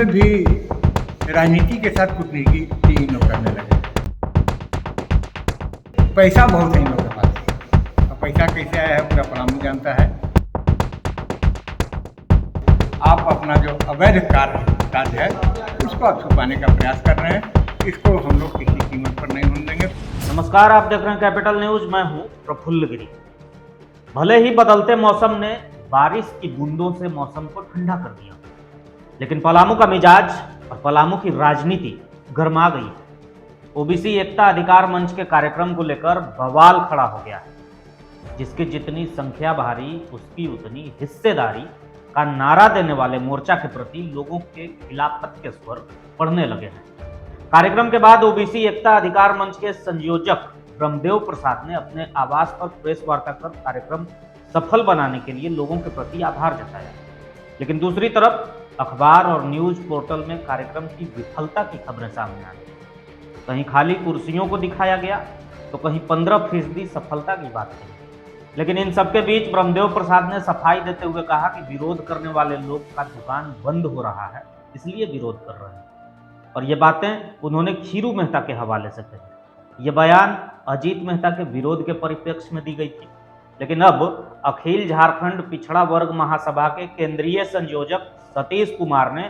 इसमें भी राजनीति के साथ कूटनीति इन लोग करने लगे। पैसा बहुत है इन लोगों के पास, अब पैसा कैसे आया है पूरा पलामू जानता है। आप अपना जो अवैध कार्य है उसको आप छुपाने का प्रयास कर रहे हैं, इसको हम लोग किसी कीमत पर नहीं होने देंगे। नमस्कार, आप देख रहे हैं कैपिटल न्यूज। मैं हूं प्रफुल्ल गिरी। भले ही बदलते मौसम ने बारिश की बूंदों से मौसम को ठंडा कर दिया, लेकिन पलामू का मिजाज और पलामू की राजनीति गर्मा गई। ओबीसी एकता अधिकार मंच के कार्यक्रम को लेकर बवाल खड़ा हो गया है। जिसकी जितनी संख्या भारी उसकी उतनी हिस्सेदारी का नारा देने वाले मोर्चा के प्रति लोगों के खिलाफत के स्वर पड़ने लगे हैं। कार्यक्रम के बाद ओबीसी एकता अधिकार मंच के संयोजक ब्रह्मदेव प्रसाद ने अपने आवास पर प्रेस वार्ता कर कार्यक्रम सफल बनाने के लिए लोगों के प्रति आभार जताया। लेकिन दूसरी तरफ अखबार और न्यूज पोर्टल में कार्यक्रम की विफलता की खबरें सामने आई। कहीं खाली कुर्सियों को दिखाया गया तो कहीं 15% सफलता की बात कही। लेकिन इन सबके बीच ब्रह्मदेव प्रसाद ने सफाई देते हुए कहा कि विरोध करने वाले लोग का दुकान बंद हो रहा है, इसलिए विरोध कर रहे हैं। और ये बातें उन्होंने खीरू मेहता के हवाले से कही। ये बयान अजीत मेहता के विरोध के परिप्रेक्ष्य में दी गई थी। लेकिन अब अखिल झारखंड पिछड़ा वर्ग महासभा के केंद्रीय संयोजक सतीश कुमार ने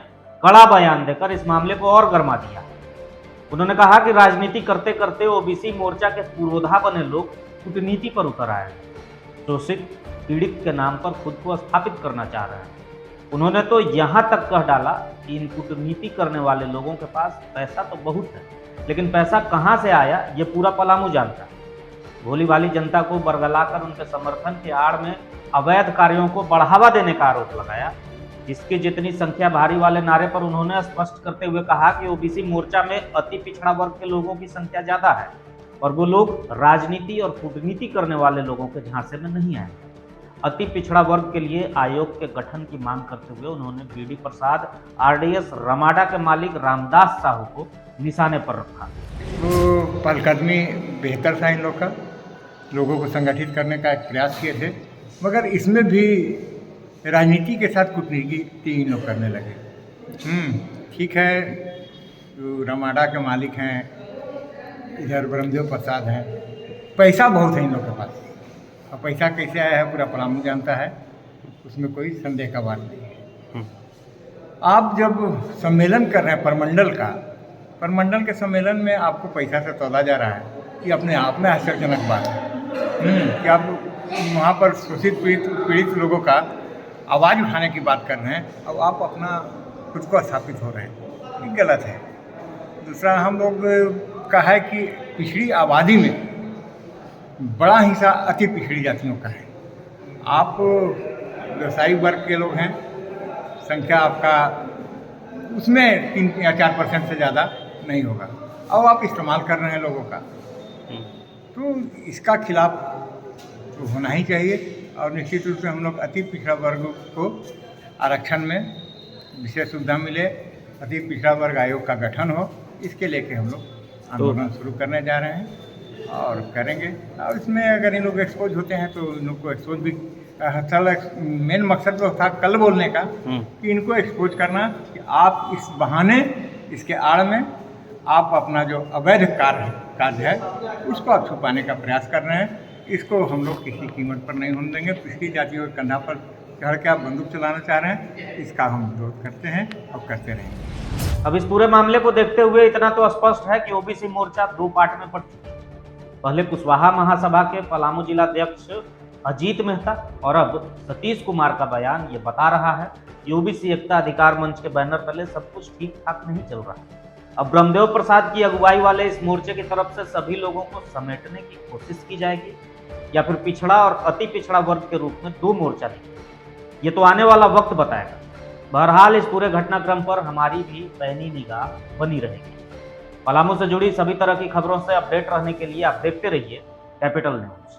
कड़ा बयान देकर इस मामले को और गर्मा दिया। उन्होंने कहा कि राजनीति करते करते ओबीसी मोर्चा के पुरोधा बने लोग कूटनीति पर उतर आए हैं। शोषित पीड़ित के नाम पर खुद को स्थापित करना चाह रहे हैं। उन्होंने तो यहां तक कह डाला कि इन कूटनीति करने वाले लोगों के पास पैसा तो बहुत है, लेकिन पैसा कहां से आया ये पूरा पलामू जानता है। भोली भाली जनता को बरगलाकर उनके समर्थन के आड़ में अवैध कार्यों को बढ़ावा देने का आरोप लगाया। जिसकी जितनी संख्या भारी वाले नारे पर उन्होंने स्पष्ट करते हुए कहा कि ओबीसी मोर्चा में अति पिछड़ा वर्ग के लोगों की संख्या ज्यादा है और वो लोग राजनीति और कूटनीति करने वाले लोगों के झांसे में नहीं आए। अति पिछड़ा वर्ग के लिए आयोग के गठन की मांग करते हुए उन्होंने बीडी प्रसाद, आरडीएस रमाडा के मालिक रामदास साहू को निशाने पर रखा। तो पहलकदमी बेहतर था इन लोग का, लोगों को संगठित करने का एक प्रयास किए थे, मगर इसमें भी राजनीति के साथ कूटनीति इन लोग करने लगे। ठीक है, तो रमाडा के मालिक हैं, इधर ब्रह्मदेव प्रसाद हैं, पैसा बहुत है इन लोग के पास। अब पैसा कैसे आया है पूरा पलामू जानता है, उसमें कोई संदेह का बात नहीं है। आप जब सम्मेलन कर रहे हैं परमंडल के सम्मेलन में आपको पैसा से तोला जा रहा है, ये अपने आप में आश्चर्यजनक बात है कि आप वहाँ पर शोषित पीड़ित लोगों का आवाज़ उठाने की बात कर रहे हैं, अब आप अपना खुद को स्थापित हो रहे हैं, ये गलत है। दूसरा, हम लोग का है कि पिछड़ी आबादी में बड़ा हिस्सा अति पिछड़ी जातियों का है। आप व्यवसायिक वर्ग के लोग हैं, संख्या आपका उसमें 3 या 4% से ज़्यादा नहीं होगा। अब आप इस्तेमाल कर रहे हैं लोगों का, तो इसका खिलाफ तो होना ही चाहिए। और निश्चित रूप से हम लोग अति पिछड़ा वर्ग को आरक्षण में विशेष सुविधा मिले, अति पिछड़ा वर्ग आयोग का गठन हो, इसके लेके हम लोग आंदोलन शुरू करने जा रहे हैं और करेंगे। और इसमें अगर इन लोग एक्सपोज होते हैं तो इन लोग को एक्सपोज भी मेन मकसद तो था कल बोलने का कि इनको एक्सपोज करना कि आप इस बहाने, इसके आड़ में आप अपना जो अवैध कार्य है उसको आप छुपाने का प्रयास कर रहे हैं। इसको हम लोग किसी कीमत पर नहीं होने देंगे। पिछड़ी जातियों के कंधा पर चढ़ के आप बंदूक चलाना चाह रहे हैं, इसका हम विरोध करते हैं और करते रहेंगे। अब इस पूरे मामले को देखते हुए इतना तो स्पष्ट है कि ओबीसी मोर्चा 2 पार्ट में पड़ चुकी है। पहले कुशवाहा महासभा के पलामू जिलाध्यक्ष अजीत मेहता और अब सतीश कुमार का बयान ये बता रहा है कि ओबीसी एकता अधिकार मंच के बैनर तले सब कुछ ठीक ठाक नहीं चल रहा है। अब ब्रह्मदेव प्रसाद की अगुवाई वाले इस मोर्चे की तरफ से सभी लोगों को समेटने की कोशिश की जाएगी या फिर पिछड़ा और अति पिछड़ा वर्ग के रूप में 2 मोर्चा दिखेगा, ये तो आने वाला वक्त बताएगा। बहरहाल इस पूरे घटनाक्रम पर हमारी भी पैनी निगाह बनी रहेगी। पलामू से जुड़ी सभी तरह की खबरों से अपडेट रहने के लिए आप देखते रहिए कैपिटल न्यूज।